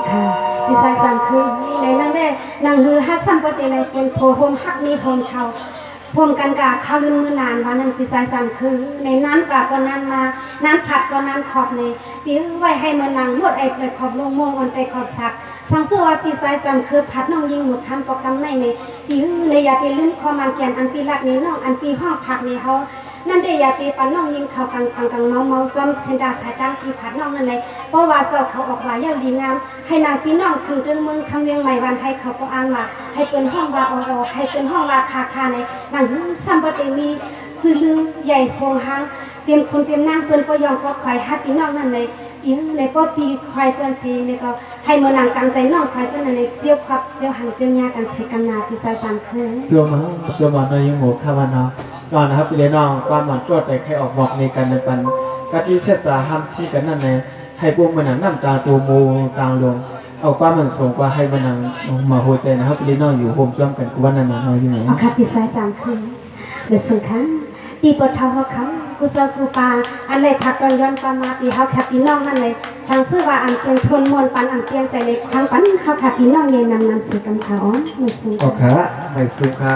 ค่ะดิฉันสั่งคือในนั่งได้นางฮือฮัสซัมปฏิเลยเป็นโพโฮมฮักนี้โฮมเขาพมกันกาข้าวลืมมือนานวันนั้นพิสายสั่งคือในนั้นกาก็นั้นมานั้นผัดก็นั้นขอบในปิ้วไว้ให้มันนางหมดไอ้ไปขอบลงมงอันไปขอบสักสังเสว่าพิสายสั่งคือผัดน้องยิงหมดคำประกำในปิ้วเลยอย่าไปลืมข้อมันแกนอันปีรักนี้น้องอันปีห้องผักในเขานั่นได้อย่าไปปันน้องยิงเขากังเมาซ้อมเซนดาสายตั้งปีผัดน้องนั่นเลยเพราะว่าเสาเขาออกหลายอย่างดีงามให้นางพี่น้องสื่อเรื่องเมืองคำเวียงใหม่วันให้เขาก็อ้างว่าให้เป็นห้องว่าออให้เป็นห้องว่าคาในนางซัมปติมีสื่อลือใหญ่โคงหางเตรียมคนเตรียมนางเปิ้นก็ยอมก็คอยฮัดพี่น้องนั่นเลยในป้อปีคอยเปิ้นสินี่ก็ให้เมือนางกลางใจน้องคอยเปิ้นนั่นเลยเจียวขับเจียวหังเจียวยากันสิกันนาพี่สาย3คืน semua no yang mau kawan no ก่อนนะครับพี่น้องความหมันตรวจแต่ใครออกบอกในการในปันกะที่เสตาห้ามซีกันนั่นแหละให้พวกมันน้ำตาตัวโมตางลงเอาความมันสูงกว่าให้มันมาโฮเซนะครับพี่น้องอยู่โฮมจ้อมกันกว่านั้นน้อยอยู่ไหน เอาค่ะพี่สาย3คืนเดือดสุดค่ะตีปดเท้าเขากูเจอกูปาอะไรผักย้อนประมาปีเฮาแคพี่น้องนั่นเลยสังซื้อว่าอันเพียงทนมวลปันอันเพียงใจในครั้งปันเฮาแคพี่น้องเย็นนำสื่อกันเขาอ๋อไม่ซื้อ โอเคไม่สูงค่ะ